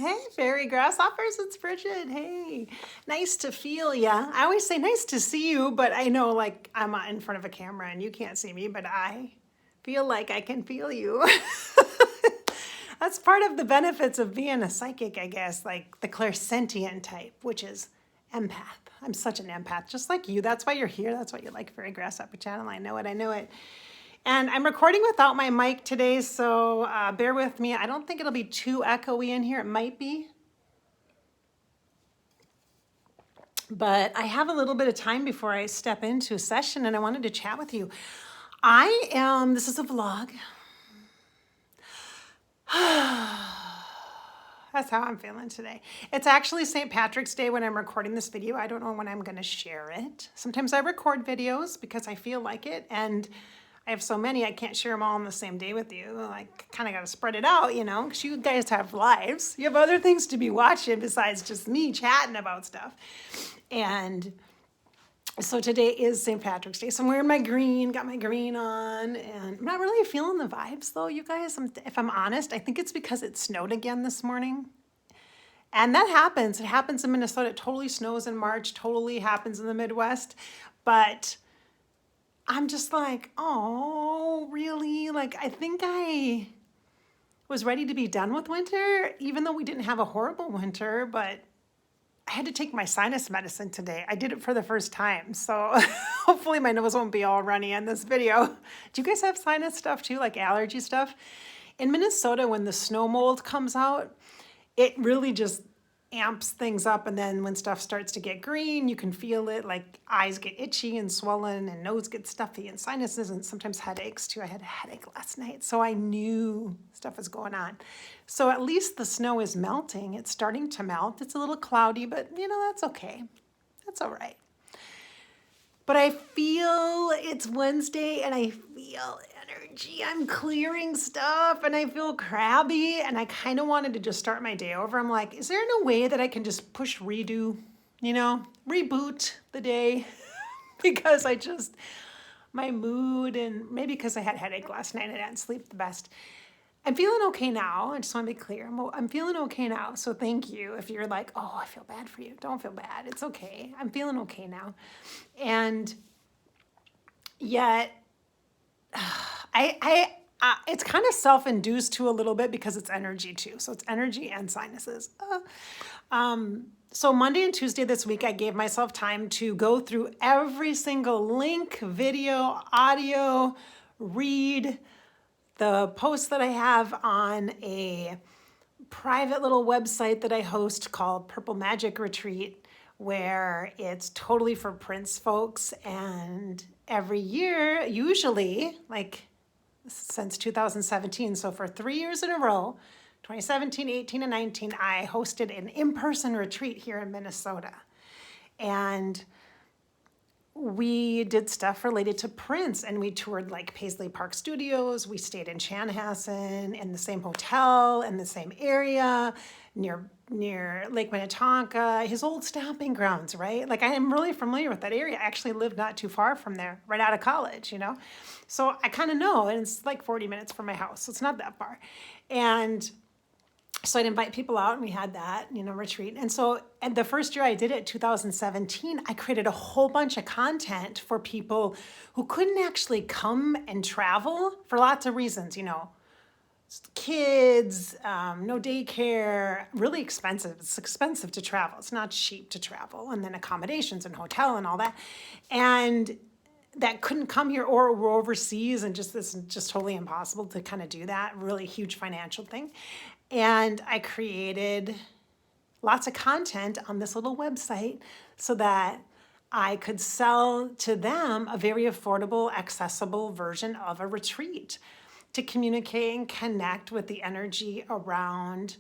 Hey, fairy grasshoppers, it's Bridget. Hey, nice to feel ya. I always say nice to see you, but I know like I'm in front of a camera and you can't see me, but I feel like I can feel you. That's part of the benefits of being a psychic, I guess, like the clairsentient type, which is empath. I'm such an empath, just like you. That's why you're here. That's why you like Fairy Grasshopper Channel. I know it. I know it. And I'm recording without my mic today, so bear with me. I don't think it'll be too echoey in here. It might be. But I have a little bit of time before I step into a session, and I wanted to chat with you. This is a vlog. That's how I'm feeling today. It's actually St. Patrick's Day when I'm recording this video. I don't know when I'm going to share it. Sometimes I record videos because I feel like it, and I have so many I can't share them all on the same day with you. Like, kind of got to spread it out, you know, because you guys have lives. You have other things to be watching besides just me chatting about stuff. And so today is St. Patrick's Day. So I'm wearing my green, got my green on, and I'm not really feeling the vibes though, you guys. If I'm honest, I think it's because it snowed again this morning. And that happens. It happens in Minnesota. It totally snows in March, totally happens in the Midwest. But I'm just like, oh, really? Like, I think I was ready to be done with winter, even though we didn't have a horrible winter, but I had to take my sinus medicine today. I did it for the first time, so hopefully my nose won't be all runny in this video. Do you guys have sinus stuff too, like allergy stuff? In Minnesota, when the snow mold comes out, it really just amps things up, and then when stuff starts to get green, you can feel it, like eyes get itchy and swollen and nose gets stuffy and sinuses and sometimes headaches too. I had a headache last night, so I knew stuff was going on. So at least the snow is melting. It's starting to melt. It's a little cloudy, but you know, that's okay. That's all right. But I feel it's Wednesday and I feel energy. I'm clearing stuff and I feel crabby, and I kind of wanted to just start my day over. I'm like, is there no way that I can just push redo, you know, reboot the day? Because my mood, and maybe because I had a headache last night and I didn't sleep the best. I'm feeling okay now. I just want to be clear. I'm feeling okay now. So thank you. If you're like, oh, I feel bad for you. Don't feel bad. It's okay. I'm feeling okay now. And yet, it's kind of self-induced too a little bit because it's energy too. So it's energy and sinuses. So Monday and Tuesday this week, I gave myself time to go through every single link, video, audio, read the posts that I have on a private little website that I host called Purple Magic Retreat, where it's totally for Prince folks. And every year, usually, like since 2017, so for 3 years in a row, 2017, 18, and 19, I hosted an in-person retreat here in Minnesota. And we did stuff related to Prince, and we toured like Paisley Park Studios. We stayed in Chanhassen in the same hotel in the same area near Lake Minnetonka, his old stomping grounds, right? Like, I am really familiar with that area. I actually lived not too far from there, right out of college, you know? So I kind of know, and it's like 40 minutes from my house, so it's not that far. And so I'd invite people out, and we had that, you know, retreat. And so, and the first year I did it, 2017, I created a whole bunch of content for people who couldn't actually come and travel for lots of reasons, you know, kids, no daycare, really expensive. It's expensive to travel. It's not cheap to travel. And then accommodations and hotel and all that. And that couldn't come here or were overseas, and just totally impossible to kind of do that. Really huge financial thing. And I created lots of content on this little website so that I could sell to them a very affordable, accessible version of a retreat to communicate and connect with the energy around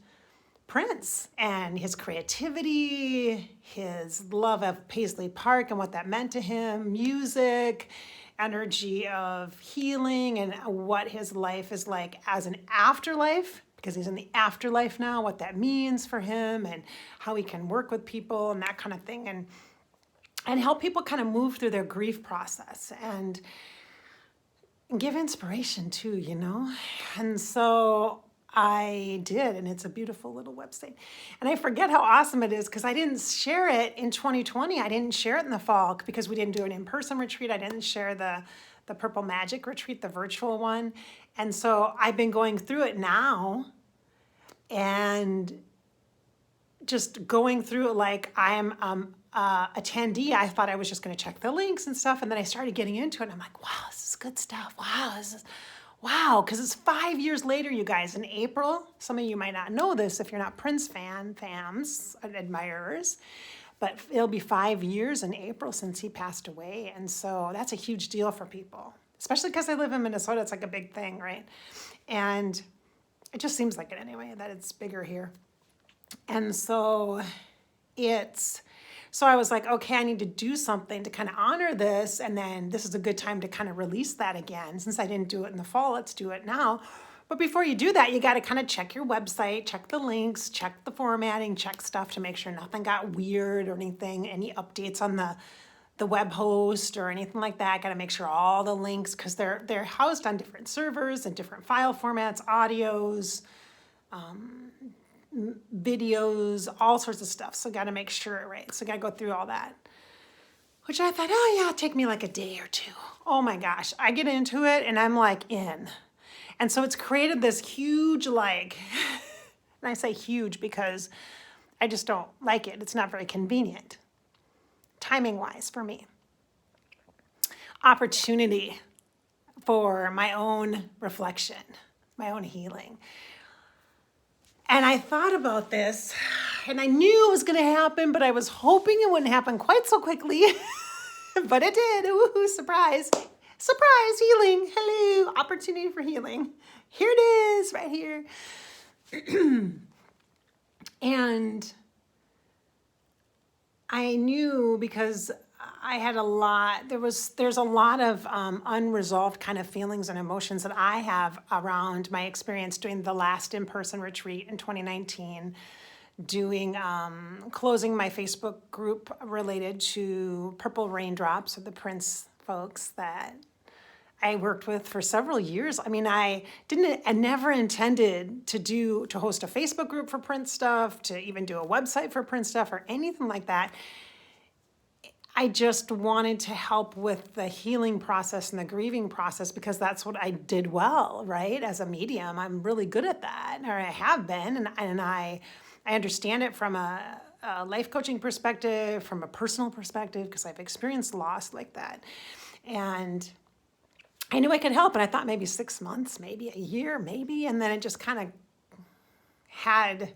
Prince and his creativity, his love of Paisley Park and what that meant to him, music, energy of healing, and what his life is like as an afterlife, because he's in the afterlife now, what that means for him and how he can work with people and that kind of thing, and help people kind of move through their grief process and give inspiration too, you know? And so I did, and it's a beautiful little website. And I forget how awesome it is because I didn't share it in 2020. I didn't share it in the fall because we didn't do an in-person retreat. I didn't share the Purple Magic retreat, the virtual one. And so I've been going through it now and just going through it like I am attendee. I thought I was just going to check the links and stuff. And then I started getting into it. And I'm like, wow, this is good stuff. Wow, because it's 5 years later, you guys, in April. Some of you might not know this if you're not Prince fans, admirers, but it'll be 5 years in April since he passed away. And so that's a huge deal for people, especially because I live in Minnesota. It's like a big thing, right? And it just seems like it anyway, that it's bigger here. And so so I was like, okay, I need to do something to kind of honor this. And then this is a good time to kind of release that again. Since I didn't do it in the fall, let's do it now. But before you do that, you got to kind of check your website, check the links, check the formatting, check stuff to make sure nothing got weird or anything, any updates on the web host or anything like that. Got to make sure all the links, because they're housed on different servers and different file formats, audios, videos, all sorts of stuff. So got to make sure, right? So got to go through all that, which I thought, oh yeah, it'll take me like a day or two. Oh my gosh. I get into it and I'm like in. And so it's created this huge, like, and I say huge because I just don't like it. It's not very convenient, timing wise for me. Opportunity for my own reflection, my own healing. And I thought about this, and I knew it was going to happen, but I was hoping it wouldn't happen quite so quickly. But it did. Ooh, surprise. Surprise, healing. Hello, opportunity for healing. Here it is, right here. And I knew because I had there's a lot of unresolved kind of feelings and emotions that I have around my experience doing the last in-person retreat in 2019, closing my Facebook group related to Purple Raindrops, or the Prince folks that I worked with for several years. I mean, I never intended to host a Facebook group for Prince stuff, to even do a website for Prince stuff or anything like that. I just wanted to help with the healing process and the grieving process because that's what I did well, right? As a medium, I'm really good at that, or I have been, and I understand it from a life coaching perspective, from a personal perspective, because I've experienced loss like that. And I knew I could help, and I thought maybe 6 months, maybe a year, maybe, and then it just kind of had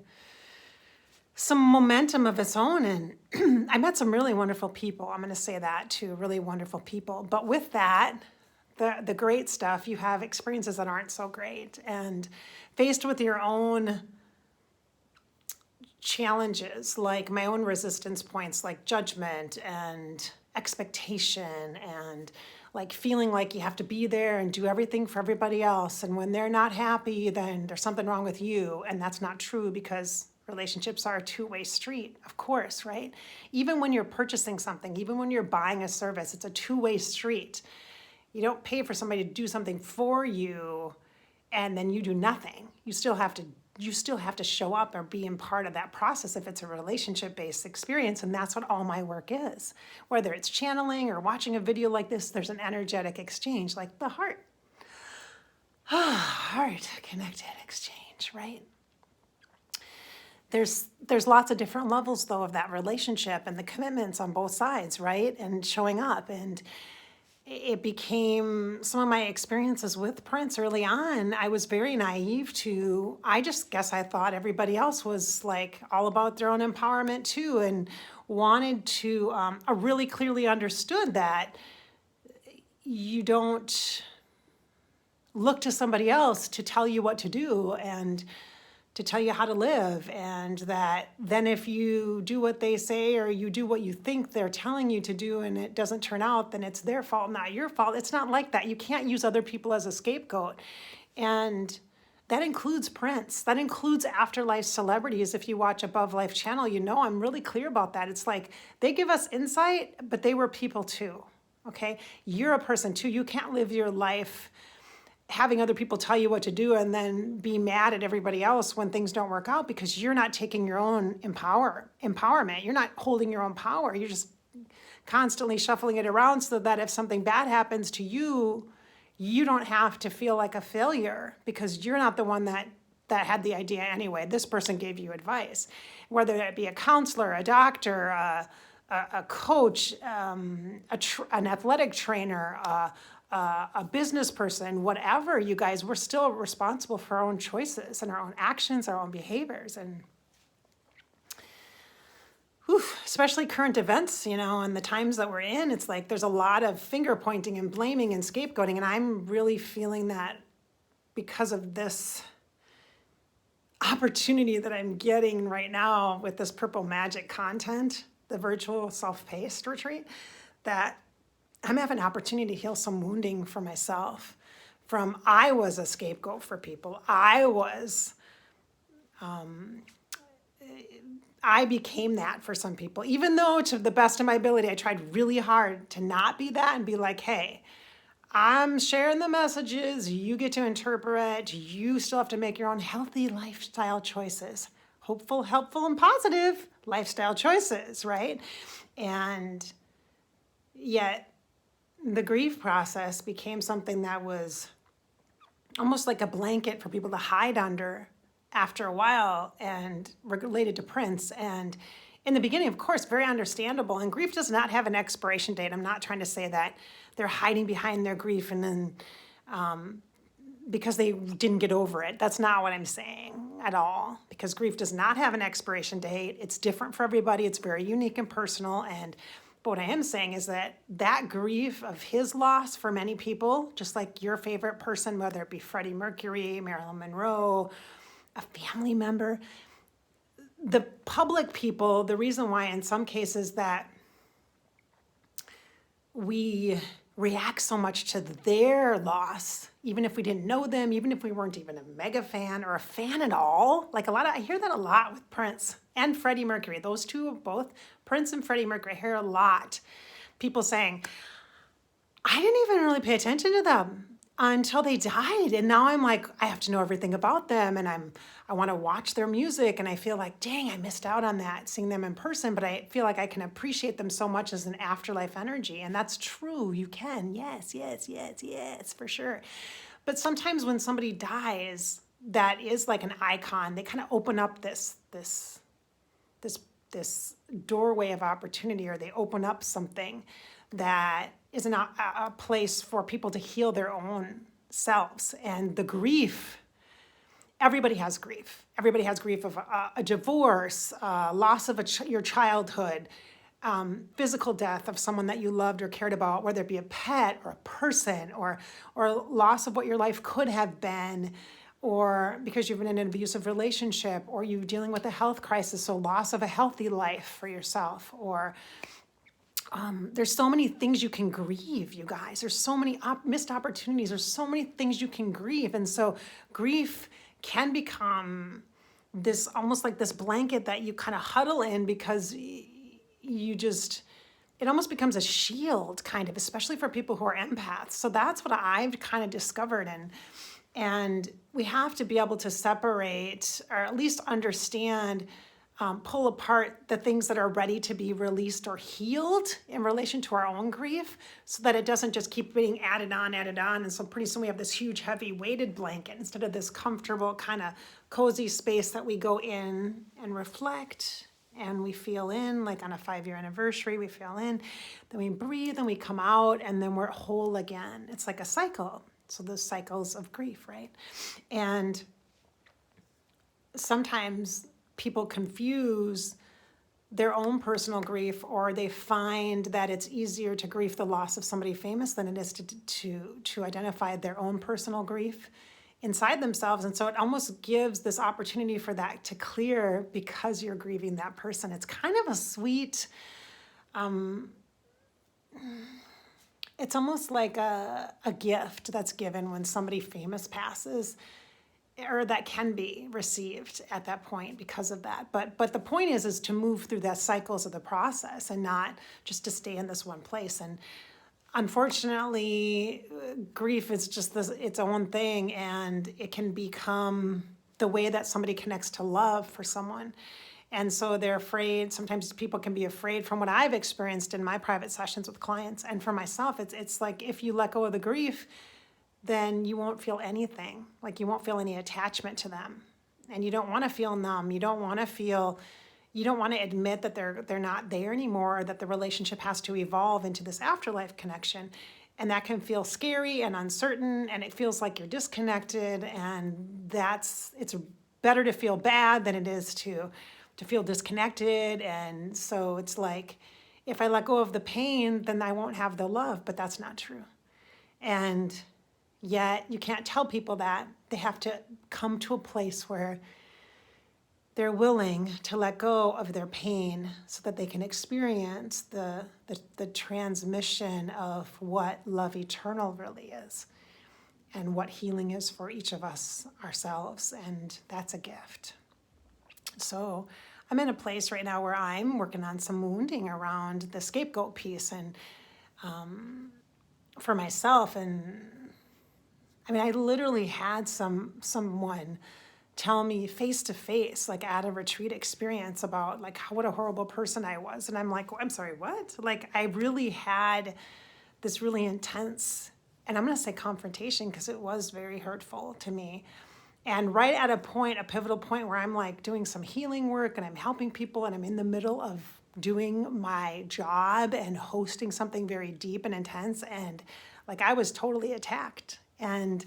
some momentum of its own. And I met some really wonderful people. I'm going to say that too, really wonderful people. But with that, the great stuff, you have experiences that aren't so great. And faced with your own challenges, like my own resistance points, like judgment and expectation, and like feeling like you have to be there and do everything for everybody else. And when they're not happy, then there's something wrong with you. And that's not true, because relationships are a two-way street, of course, right? Even when you're purchasing something, even when you're buying a service, it's a two-way street. You don't pay for somebody to do something for you and then you do nothing. You still have to show up or be in part of that process if it's a relationship-based experience, and that's what all my work is. Whether it's channeling or watching a video like this, there's an energetic exchange, like the heart. Heart-connected exchange, right? There's lots of different levels, though, of that relationship and the commitments on both sides, right? And showing up. And it became some of my experiences with Prince early on. I was very naive to, I just guess I thought everybody else was like all about their own empowerment too, and wanted to, I really clearly understood that you don't look to somebody else to tell you what to do and to tell you how to live, and that then if you do what they say or you do what you think they're telling you to do and it doesn't turn out, then it's their fault, not your fault. It's not like that. You can't use other people as a scapegoat. And that includes Prince. That includes afterlife celebrities. If you watch Above Life channel, you know I'm really clear about that. It's like they give us insight, but they were people too, okay? You're a person too. You can't live your life having other people tell you what to do and then be mad at everybody else when things don't work out because you're not taking your own empowerment. You're not holding your own power. You're just constantly shuffling it around so that if something bad happens to you, you don't have to feel like a failure because you're not the one that had the idea anyway. This person gave you advice, whether it be a counselor, a doctor, a coach, an athletic trainer, a business person, whatever, you guys, we're still responsible for our own choices and our own actions, our own behaviors. And especially current events, and the times that we're in, it's like there's a lot of finger pointing and blaming and scapegoating. And I'm really feeling that because of this opportunity that I'm getting right now with this Purple Magic content, the virtual self-paced retreat, that I'm having an opportunity to heal some wounding for myself from I was a scapegoat for people. I became that for some people, even though to the best of my ability, I tried really hard to not be that and be like, hey, I'm sharing the messages. You get to interpret. You still have to make your own healthy lifestyle choices. Hopeful, helpful, and positive lifestyle choices, right? And yet the grief process became something that was almost like a blanket for people to hide under after a while, and related to Prince. And in the beginning, of course, very understandable. And grief does not have an expiration date. I'm not trying to say that they're hiding behind their grief and then because they didn't get over it. That's not what I'm saying at all, because grief does not have an expiration date. It's different for everybody. It's very unique and personal. But what I am saying is that grief of his loss for many people, just like your favorite person, whether it be Freddie Mercury, Marilyn Monroe, a family member, the public people, the reason why in some cases that we react so much to their loss, even if we didn't know them, even if we weren't even a mega fan or a fan at all. Like I hear that a lot with Prince and Freddie Mercury. Those two, both Prince and Freddie Mercury, I hear a lot. People saying, I didn't even really pay attention to them until they died. And now I'm like, I have to know everything about them. And I want to watch their music. And I feel like, dang, I missed out on that, seeing them in person. But I feel like I can appreciate them so much as an afterlife energy. And that's true. You can. Yes, yes, yes, yes, for sure. But sometimes when somebody dies, that is like an icon. They kind of open up this doorway of opportunity, or they open up something that is a place for people to heal their own selves. And the grief, everybody has grief. Everybody has grief of a divorce, loss of your childhood, physical death of someone that you loved or cared about, whether it be a pet or a person, or loss of what your life could have been, or because you've been in an abusive relationship, or you're dealing with a health crisis, so loss of a healthy life for yourself, or there's so many things you can grieve, you guys. There's so many missed opportunities. There's so many things you can grieve. And so grief can become this, almost like this blanket that you kind of huddle in, because it almost becomes a shield, kind of, especially for people who are empaths. So that's what I've kind of discovered. And we have to be able to separate, or at least understand, pull apart the things that are ready to be released or healed in relation to our own grief, so that it doesn't just keep being added on. And so pretty soon we have this huge, heavy, weighted blanket instead of this comfortable, kind of cozy space that we go in and reflect and we feel in, like on a 5-year anniversary, we feel in, then we breathe and we come out, and then we're whole again. It's like a cycle. So those cycles of grief, right? And sometimes people confuse their own personal grief, or they find that it's easier to grieve the loss of somebody famous than it is to identify their own personal grief inside themselves. And so it almost gives this opportunity for that to clear because you're grieving that person. It's kind of a sweet, it's almost like a gift that's given when somebody famous passes, or that can be received at that point because of that. But the point is to move through the cycles of the process and not just to stay in this one place. And unfortunately, grief is just its own thing, and it can become the way that somebody connects to love for someone. And so they're afraid. Sometimes people can be afraid, from what I've experienced in my private sessions with clients. And for myself, it's like, if you let go of the grief, then you won't feel anything. Like, you won't feel any attachment to them. And you don't want to feel numb. You don't want to admit that they're not there anymore, or that the relationship has to evolve into this afterlife connection. And that can feel scary and uncertain, and it feels like you're disconnected, and it's better to feel bad than it is to feel disconnected. And so it's like, if I let go of the pain, then I won't have the love, but that's not true. And yet you can't tell people that. They have to come to a place where they're willing to let go of their pain so that they can experience the transmission of what love eternal really is, and what healing is for each of us ourselves. And that's a gift. So I'm in a place right now where I'm working on some wounding around the scapegoat piece, and for myself. And I mean, I literally had someone tell me face to face, like at a retreat experience, about like what a horrible person I was. And I'm like, I'm sorry, what? Like, I really had this really intense, and I'm going to say confrontation, because it was very hurtful to me. And right at a pivotal point where I'm like doing some healing work, and I'm helping people, and I'm in the middle of doing my job and hosting something very deep and intense. And like, I was totally attacked. And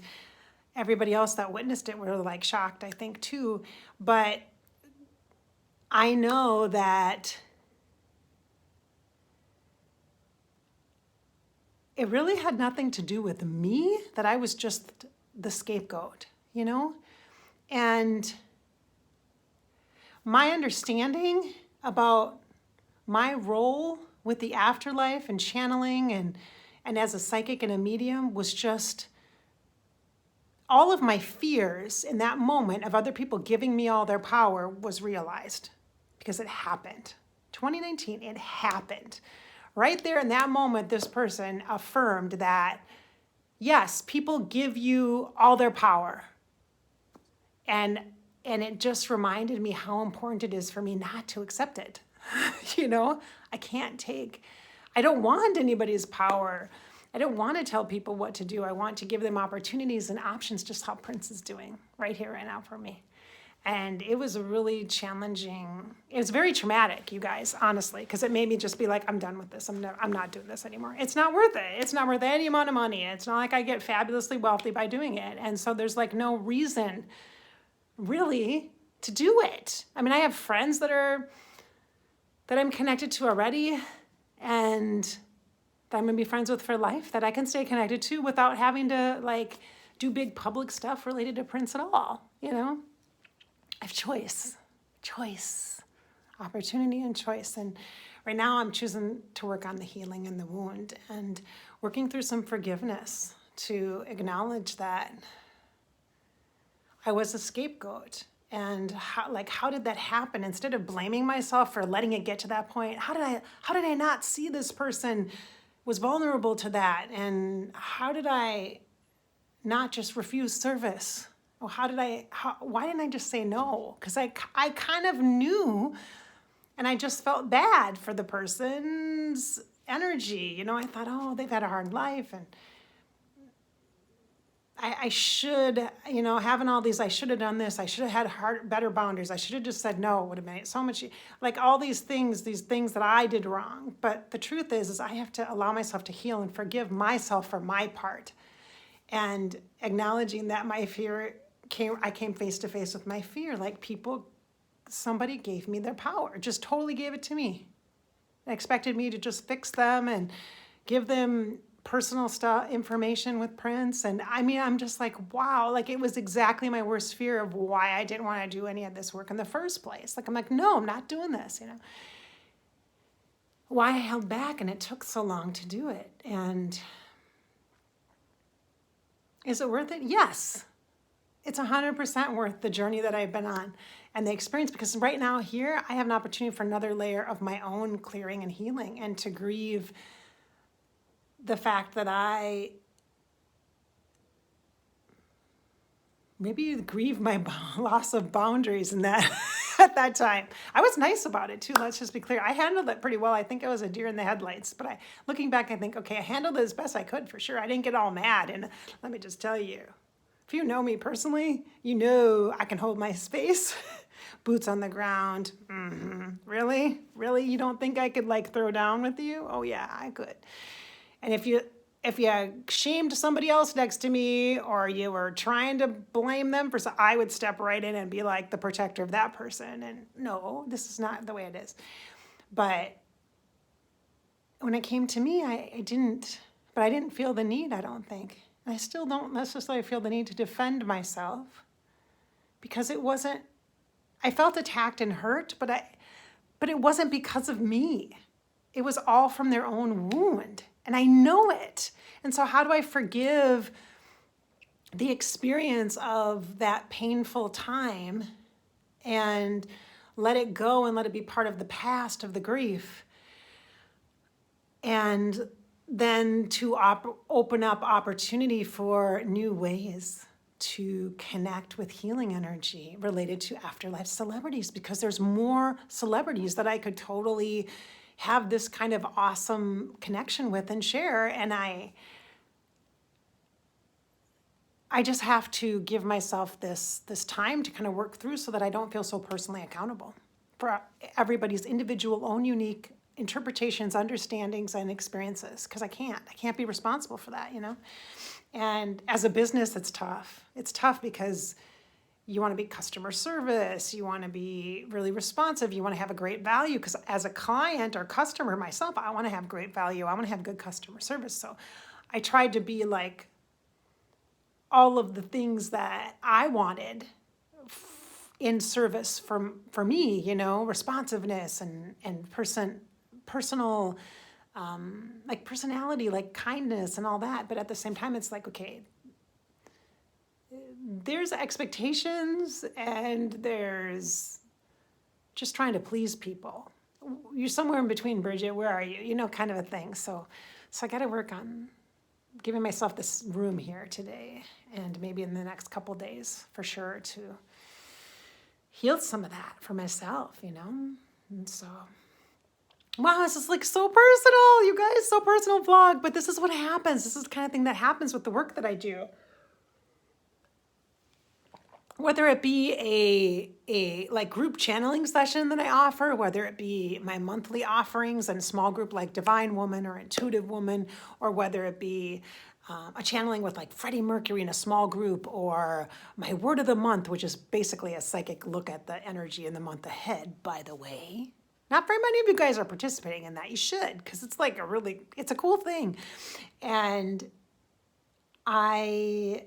everybody else that witnessed it were like shocked, I think, too. But I know that it really had nothing to do with me, that I was just the scapegoat, you know? And my understanding about my role with the afterlife and channeling and as a psychic and a medium was just all of my fears in that moment of other people giving me all their power was realized, because it happened. 2019, it happened. Right there in that moment, this person affirmed that, yes, people give you all their power. And it just reminded me how important it is for me not to accept it. You know, I don't want anybody's power. I don't want to tell people what to do. I want to give them opportunities and options, just how Prince is doing right here, right now for me. And it was a really challenging, it was very traumatic, you guys, honestly, because it made me just be like, I'm done with this. I'm not doing this anymore. It's not worth it. It's not worth any amount of money. It's not like I get fabulously wealthy by doing it. And so there's like no reason really to do it. I mean, I have friends that I'm connected to already, and that I'm gonna be friends with for life, that I can stay connected to without having to like do big public stuff related to Prince at all, you know? I have choice, opportunity and choice. And right now I'm choosing to work on the healing and the wound, and working through some forgiveness to acknowledge that I was a scapegoat. And how did that happen? Instead of blaming myself for letting it get to that point, how did I not see this person was vulnerable to that? And how did I not just refuse service? Or why didn't I just say no? Because I kind of knew, and I just felt bad for the person's energy. You know, I thought, oh, they've had a hard life, and I should, you know, having all these, I should have done this, I should have had better boundaries, I should have just said no, it would have made it so much, like all these things that I did wrong. But the truth is I have to allow myself to heal and forgive myself for my part. And acknowledging that my fear I came face to face with my fear, like somebody gave me their power, just totally gave it to me. They expected me to just fix them and give them personal information with Prince. And I mean, I'm just like, wow, like it was exactly my worst fear of why I didn't want to do any of this work in the first place. Like, I'm like, no, I'm not doing this, you know. Why I held back, and it took so long to do it. And is it worth it? Yes. It's 100% worth the journey that I've been on and the experience, because right now here, I have an opportunity for another layer of my own clearing and healing, and to grieve the fact that I maybe grieve my loss of boundaries in that at that time. I was nice about it too. Let's just be clear. I handled it pretty well. I think I was a deer in the headlights, but looking back, I think, okay, I handled it as best I could for sure. I didn't get all mad. And let me just tell you, if you know me personally, you know I can hold my space. Boots on the ground. Really? Really? You don't think I could like throw down with you? Oh yeah, I could. And if you shamed somebody else next to me, or you were trying to blame them for something, I would step right in and be like the protector of that person. And no, this is not the way it is. But when it came to me, I didn't feel the need, I don't think. And I still don't necessarily feel the need to defend myself, because it wasn't, I felt attacked and hurt, but it wasn't because of me. It was all from their own wound. And I know it. And so how do I forgive the experience of that painful time and let it go and let it be part of the past, of the grief? And then to open up opportunity for new ways to connect with healing energy related to afterlife celebrities, because there's more celebrities that I could totally have this kind of awesome connection with and share. And I just have to give myself this time to kind of work through so that I don't feel so personally accountable for everybody's individual own unique interpretations, understandings, and experiences, because I can't be responsible for that, you know? And as a business, it's tough. It's tough because you want to be customer service, you want to be really responsive, you want to have a great value, because as a client or customer myself, I want to have great value, I want to have good customer service. So I tried to be like all of the things that I wanted in service for me, you know, responsiveness and personal like personality, like kindness and all that. But at the same time, it's like, okay, there's expectations and there's just trying to please people. You're somewhere in between, Bridgette. Where are you? You know, kind of a thing. So I got to work on giving myself this room here today, and maybe in the next couple days for sure, to heal some of that for myself, you know? And so, wow, this is like so personal, you guys, so personal vlog, but this is what happens. This is the kind of thing that happens with the work that I do. Whether it be a like group channeling session that I offer, whether it be my monthly offerings and small group like Divine Woman or Intuitive Woman, or whether it be a channeling with like Freddie Mercury in a small group, or my word of the month, which is basically a psychic look at the energy in the month ahead, by the way. Not very many of you guys are participating in that. You should, because it's like it's a cool thing. And I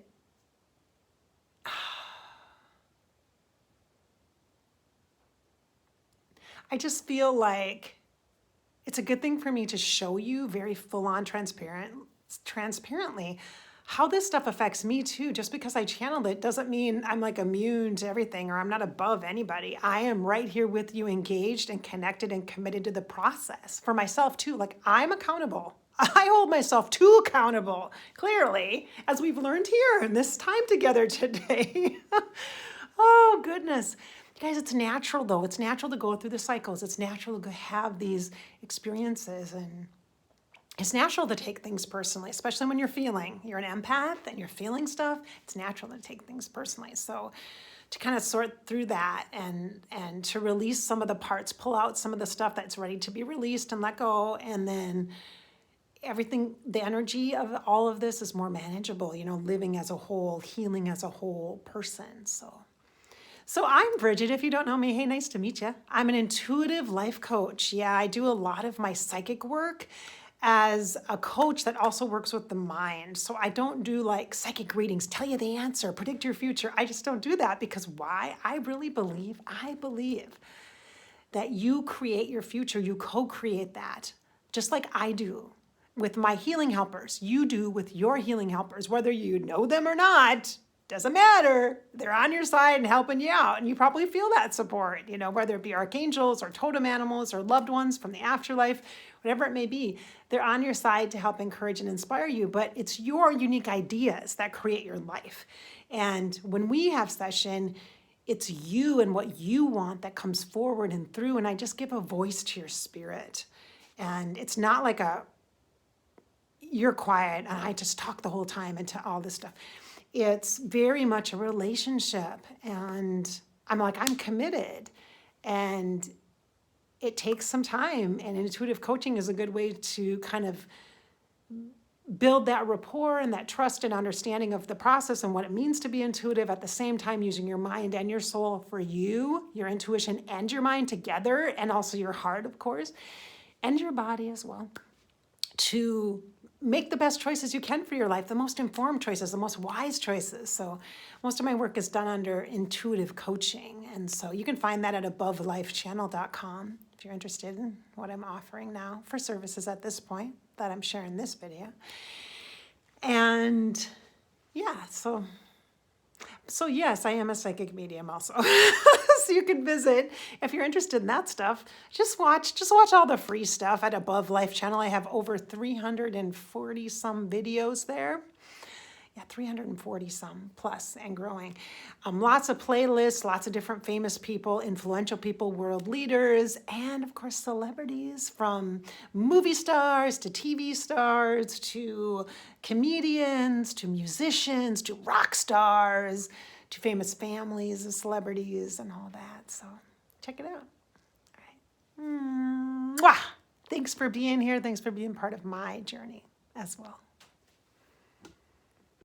just feel like it's a good thing for me to show you very full-on transparently how this stuff affects me too. Just because I channeled it doesn't mean I'm like immune to everything or I'm not above anybody. I am right here with you, engaged and connected and committed to the process for myself too. Like, I'm accountable. I hold myself too accountable, clearly, as we've learned here in this time together today. Oh, goodness. Guys, it's natural though. It's natural to go through the cycles. It's natural to have these experiences, and it's natural to take things personally, especially when you're an empath and you're feeling stuff. It's natural to take things personally. So to kind of sort through that and to release some of the parts, pull out some of the stuff that's ready to be released and let go, and then everything, the energy of all of this is more manageable, you know, living as a whole, healing as a whole person. So I'm Bridgette. If you don't know me, hey, nice to meet you. I'm an intuitive life coach. Yeah, I do a lot of my psychic work as a coach that also works with the mind. So I don't do like psychic readings, tell you the answer, predict your future. I just don't do that, because why? I believe that you create your future. You co-create that, just like I do with my healing helpers. You do with your healing helpers, whether you know them or not. doesn't matter. They're on your side and helping you out. And you probably feel that support, whether it be archangels or totem animals or loved ones from the afterlife, whatever it may be. They're on your side to help encourage and inspire you. But it's your unique ideas that create your life. And when we have session, it's you and what you want that comes forward and through. And I just give a voice to your spirit. And it's not like you're quiet and I just talk the whole time into all this stuff. It's very much a relationship, and I'm committed, and it takes some time, and intuitive coaching is a good way to kind of build that rapport and that trust and understanding of the process and what it means to be intuitive, at the same time using your mind and your soul for you, your intuition and your mind together, and also your heart, of course, and your body as well, to make the best choices you can for your life, the most informed choices, the most wise choices. So most of my work is done under intuitive coaching. And so you can find that at abovelifechannel.com if you're interested in what I'm offering now for services at this point that I'm sharing this video. And yeah, so yes, I am a psychic medium also. So you can visit if you're interested in that stuff. Just watch all the free stuff at Above Life Channel. I have over 340 some videos there. Yeah, 340 some plus and growing. Lots of playlists, lots of different famous people, influential people, world leaders, and of course celebrities, from movie stars to TV stars to comedians to musicians to rock stars to famous families of celebrities and all that. So check it out. All right. Mwah! Thanks for being here. Thanks for being part of my journey as well.